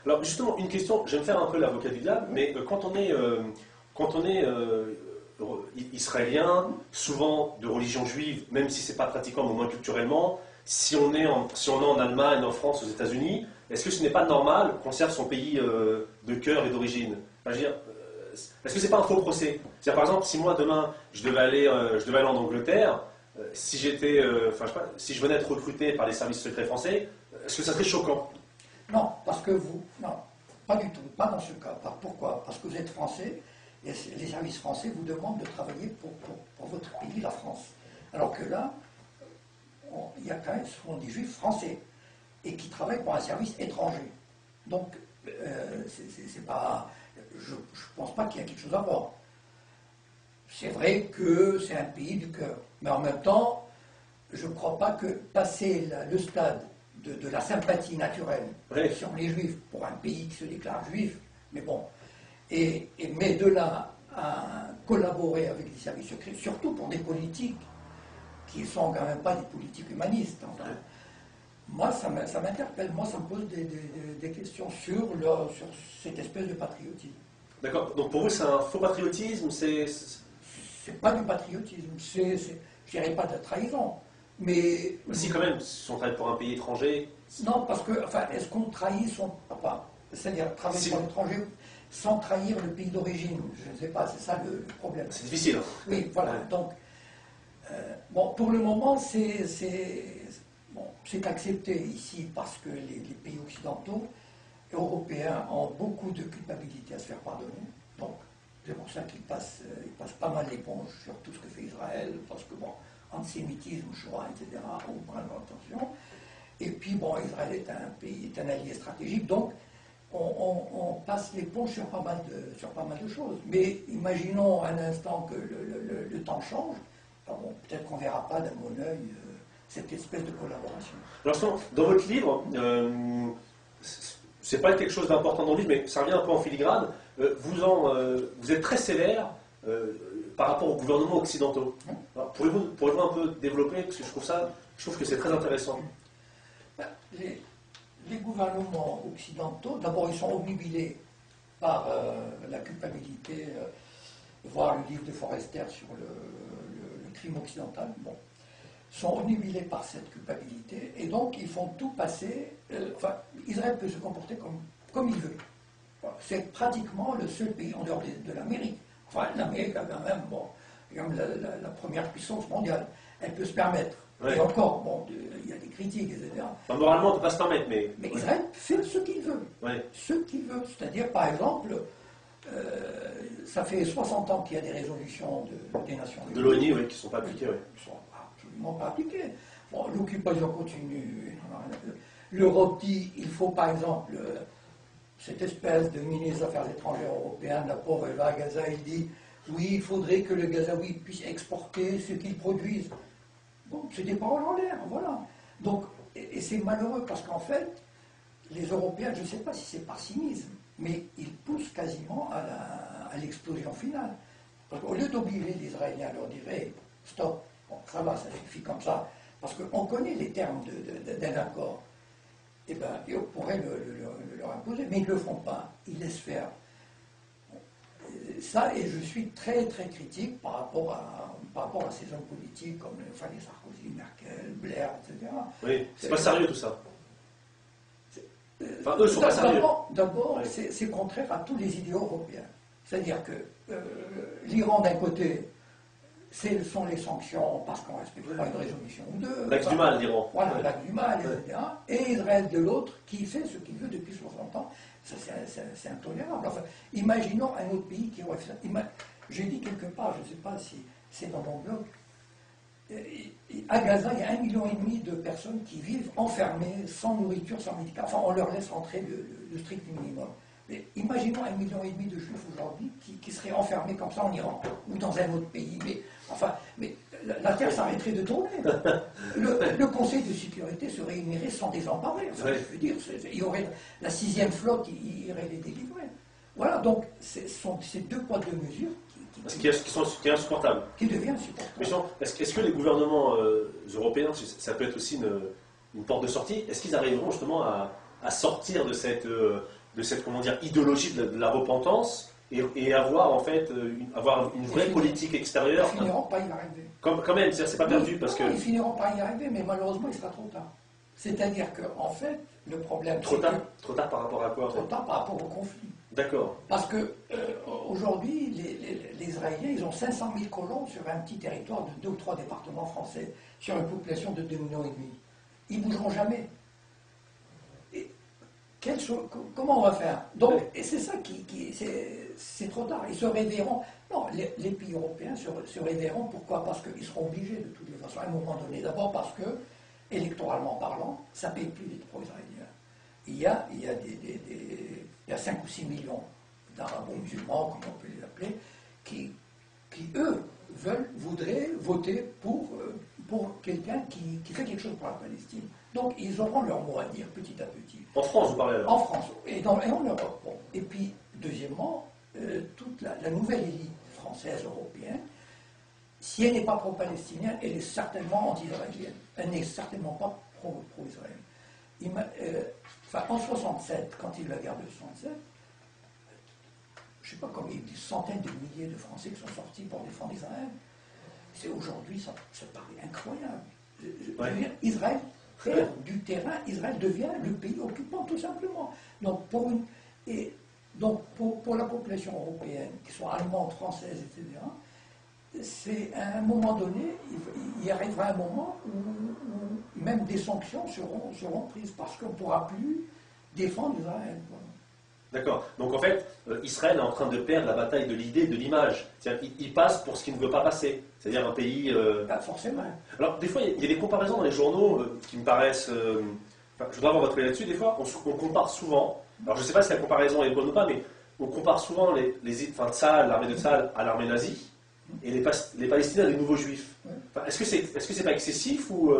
Alors justement, une question, je vais me faire un peu l'avocat du diable, mais quand on est israélien, souvent de religion juive, même si c'est pas pratiquant, mais au moins culturellement, si on est en Allemagne, en France, aux États-Unis, est-ce que ce n'est pas normal qu'on serve son pays de cœur et d'origine? Enfin, je veux dire, est-ce que c'est pas un faux procès? C'est-à-dire, par exemple, si moi demain je devais aller en Angleterre, si j'étais, enfin, je sais pas, si je venais être recruté par les services secrets français, est-ce que ça serait choquant? Non, parce que non, pas du tout, pas dans ce cas. Pourquoi? Parce que vous êtes français et les services français vous demandent de travailler pour votre pays, la France. Alors que là, il y a quand même souvent des juifs français et qui travaillent pour un service étranger. Donc, c'est pas, je ne pense pas qu'il y a quelque chose à voir. C'est vrai que c'est un pays du cœur, mais en même temps, je ne crois pas que passer le stade de la sympathie naturelle sur les juifs pour un pays qui se déclare juif, mais bon, mais de là à collaborer avec les services secrets, surtout pour des politiques qui ne sont quand même pas des politiques humanistes. Enfin, moi, ça m'interpelle, moi, ça me pose des questions sur cette espèce de patriotisme. D'accord, donc pour vous, c'est un faux patriotisme, C'est pas du patriotisme, je dirais pas de la trahison, mais... Si, quand même, si on travaille pour un pays étranger... Non, parce que, enfin, est-ce qu'on trahit son... Enfin, c'est-à-dire travailler pour l'étranger sans trahir le pays d'origine? Je ne sais pas, c'est ça le problème. C'est difficile. Hein. Oui, voilà, donc... bon, pour le moment, c'est accepté ici parce que les pays occidentaux, européens, ont beaucoup de culpabilité à se faire pardonner. Donc, c'est pour ça qu'ils passent pas mal l'éponge sur tout ce que fait Israël, parce que, bon, antisémitisme, Shoah, etc., on prend attention. Et puis, bon, Israël est un pays, est un allié stratégique, donc on passe l'éponge sur pas mal de choses. Mais imaginons un instant que le temps change, bon, peut-être qu'on ne verra pas d'un bon œil cette espèce de collaboration. Alors, dans votre livre, c'est pas quelque chose d'important dans le livre, mais ça revient un peu en filigrane, vous êtes très sévère par rapport aux gouvernements occidentaux. Pourriez-vous un peu développer, parce que je trouve que c'est très intéressant. Les gouvernements occidentaux, d'abord, ils sont obnubilés par la culpabilité, voir le livre de Forester sur le crime occidental, bon, sont obnubilés par cette culpabilité, et donc ils font tout passer, enfin, Israël peut se comporter comme il veut. C'est pratiquement le seul pays en dehors de l'Amérique. Enfin, l'Amérique a quand même, bon, la première puissance mondiale, elle peut se permettre. Ouais. Et encore, bon, il y a des critiques, etc. Enfin, moralement, on ne peut pas se permettre, mais... Mais Israël fait ce qu'il veut. Ouais. Ce qu'il veut. C'est-à-dire, par exemple, ça fait 60 ans qu'il y a des résolutions des Nations Unies. De l'ONU, oui, qui ne sont pas appliquées, oui. Qui ne sont absolument pas appliquées. Bon, l'occupation continue. L'Europe dit, il faut, par exemple, cette espèce de ministre des Affaires étrangères européen, la pauvre, elle va à Gaza, il dit, oui, il faudrait que le Gazaoui puisse exporter ce qu'il produise. Donc, c'est des paroles en l'air, voilà. Donc, et c'est malheureux parce qu'en fait, les Européens, je ne sais pas si c'est par cynisme, mais ils poussent quasiment à l'explosion finale. Parce qu'au lieu d'obliger les Israéliens à leur dire hey, stop, bon, ça va, ça suffit comme ça, parce qu'on connaît les termes d'un accord, eh bien, on pourrait leur imposer, mais ils ne le font pas, ils laissent faire. Ça, et je suis très très critique par rapport à ces hommes politiques comme les Sarkozy, Merkel, Blair, etc. Oui, c'est pas sérieux tout ça. Enfin, eux sont pas sérieux. D'abord, oui. C'est contraire à tous les idéaux européens. C'est-à-dire que l'Iran, d'un côté, ce sont les sanctions parce qu'on ne respecte pas une résolution ou deux. L'axe du mal, l'Iran. Voilà, l'axe du mal, etc. Et Israël de l'autre, qui fait ce qu'il veut depuis 60 ans. Ça, c'est intolérable. Enfin, imaginons un autre pays qui aurait fait ça. J'ai dit quelque part, je ne sais pas si c'est dans mon blog, à Gaza, il y a 1,5 million de personnes qui vivent enfermées, sans nourriture, sans médicaments. Enfin, on leur laisse rentrer le strict minimum. Mais imaginons 1,5 million de juifs aujourd'hui qui seraient enfermés comme ça en Iran ou dans un autre pays. Mais la Terre s'arrêterait de tourner. Le Conseil de sécurité se réunirait sans désemparer. Enfin, ouais. Je veux dire, il y aurait la 6e flotte, il irait les délivrer. Voilà, donc ce sont ces deux poids, deux mesures qui est insupportable. Qui devient insupportable. Est-ce que les gouvernements européens, ça peut être aussi une porte de sortie, est-ce qu'ils arriveront justement à à sortir de cette comment dire, idéologie de la repentance et avoir en fait avoir une vraie politique extérieure. Ils finiront pas y arriver. Quand même, c'est pas perdu parce que... Ils finiront par y arriver, mais malheureusement, il sera trop tard. C'est-à-dire qu'en fait, le problème... Trop tard par rapport à quoi? Trop tard par rapport au conflit. D'accord. Parce que aujourd'hui, les Israéliens, ils ont 500 000 colons sur un petit territoire de 2 ou 3 départements français, sur une population de 2,5 millions. Ils ne bougeront jamais. Et comment on va faire? Donc, et c'est ça c'est trop tard. Ils se réveilleront. Non, les pays européens se réveilleront. Pourquoi? Parce qu'ils seront obligés de toutes les façons, à un moment donné. D'abord parce que, électoralement parlant, ça ne paye plus les pro-israéliens. Il y a 5 ou 6 millions d'arabo-musulmans, comme on peut les appeler, qui eux, voudraient voter pour quelqu'un qui fait quelque chose pour la Palestine. Donc, ils auront leur mot à dire petit à petit. En France, vous parlez alors? En France et en Europe. Bon. Et puis, deuxièmement, toute la nouvelle élite française, européenne, si elle n'est pas pro-palestinienne, elle est certainement anti-israélienne. Elle n'est certainement pas pro-israélienne. En 67, quand il y a eu la guerre de 67, je ne sais pas combien, il y a eu des centaines de milliers de Français qui sont sortis pour défendre Israël. C'est aujourd'hui, ça paraît incroyable. Je veux dire, Israël perd du terrain, Israël devient le pays occupant, tout simplement. Donc, pour la population européenne, qui soit allemande, française, etc., c'est à un moment donné, il y arrivera un moment où même des sanctions seront prises parce qu'on ne pourra plus défendre Israël. D'accord. Donc en fait, Israël est en train de perdre la bataille de l'idée, de l'image. C'est-à-dire qu'il passe pour ce qu'il ne veut pas passer. C'est-à-dire un pays... Pas forcément. Alors des fois, il y a des comparaisons dans les journaux qui me paraissent... je voudrais avoir votre avis là-dessus. Des fois, on compare souvent... Alors je ne sais pas si la comparaison est bonne ou pas, mais on compare souvent l'armée de Tzahal à l'armée nazie et les Palestiniens à des nouveaux juifs. Enfin, est-ce que c'est pas excessif ou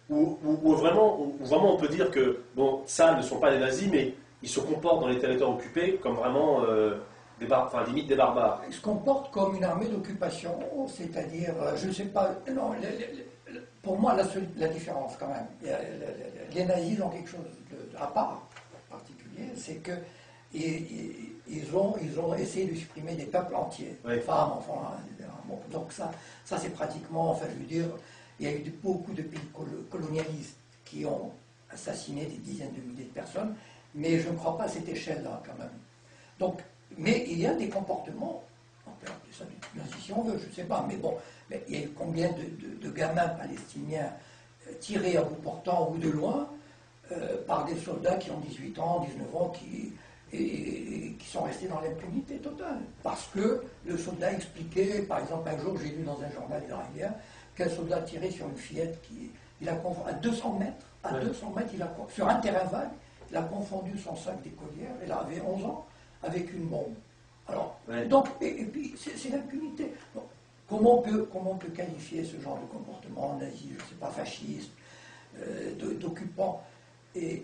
vraiment on peut dire que bon, Tzahal ne sont pas des nazis, mais ils se comportent dans les territoires occupés comme vraiment limite des barbares. Ils se comportent comme une armée d'occupation, c'est-à-dire, je ne sais pas, non, pour moi la différence quand même, les nazis ont quelque chose à part particulier, c'est que ils ont essayé de supprimer des peuples entiers, femmes, enfants, etc. Bon, donc ça c'est pratiquement, enfin je veux dire, il y a eu beaucoup de pays colonialistes qui ont assassiné des dizaines de milliers de personnes, mais je ne crois pas à cette échelle-là quand même. Donc, mais il y a des comportements, on peut appeler ça du nazi si on veut, je ne sais pas, mais bon, mais il y a eu combien de gamins palestiniens tirés à bout portant ou de loin par des soldats qui ont 18 ans, 19 ans, qui sont restés dans l'impunité totale. Parce que le soldat expliquait, par exemple, un jour, j'ai lu dans un journal israélien, qu'un soldat tiré sur une fillette à 200 mètres, sur un terrain vague, il a confondu son sac d'écolière, elle avait 11 ans, avec une bombe. Alors, donc, et puis, c'est l'impunité. Comment on peut qualifier ce genre de comportement nazi, je ne sais pas, fasciste, d'occupant? Et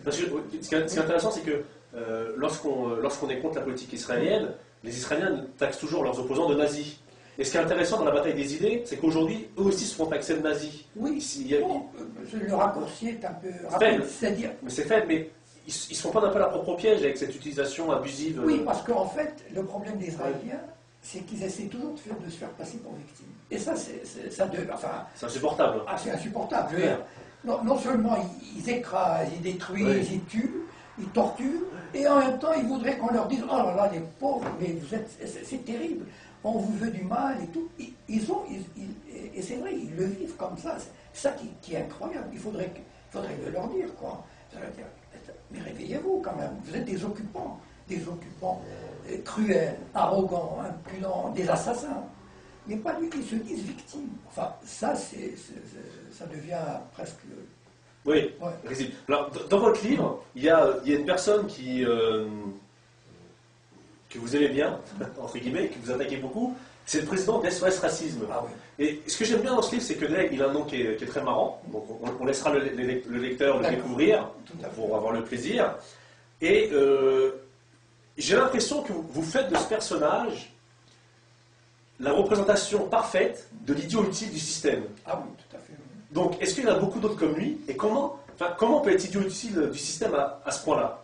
Parce que, ce qui est intéressant, c'est que lorsqu'on est contre la politique israélienne, les Israéliens taxent toujours leurs opposants de nazis. Et ce qui est intéressant dans la bataille des idées, c'est qu'aujourd'hui, eux aussi se font taxer de nazis. Oui, le raccourci est un peu rapide, c'est-à-dire... Mais c'est faible, mais ils se font pas un peu leur propre piège avec cette utilisation abusive. Oui, parce qu'en fait, le problème des Israéliens, c'est qu'ils essaient toujours de se faire passer pour victimes. Et ça, c'est insupportable. Ah, c'est insupportable. Non seulement ils écrasent, ils détruisent, ils tuent, ils torturent, et en même temps, ils voudraient qu'on leur dise « Oh là là, les pauvres, mais c'est terrible, on vous veut du mal et tout. » Et c'est vrai, ils le vivent comme ça. C'est ça qui est incroyable. Il faudrait leur dire, quoi. Mais réveillez-vous quand même, vous êtes des occupants cruels, arrogants, impudents, des assassins. Mais pas lui qui se disent victimes. Enfin, ça devient presque... Oui, risible. Alors, dans votre livre, il y a une personne que vous aimez bien, entre guillemets, que vous attaquez beaucoup, c'est le président d'SOS Racisme. Ah oui. Et ce que j'aime bien dans ce livre, c'est que il a un nom qui est très marrant, donc on laissera le lecteur le découvrir pour avoir le plaisir. Et j'ai l'impression que vous faites de ce personnage la représentation parfaite de l'idiot utile du système. Ah oui, tout à fait. Donc, est-ce qu'il y en a beaucoup d'autres comme lui? Et comment Enfin, comment on peut être idiot du système à ce point-là?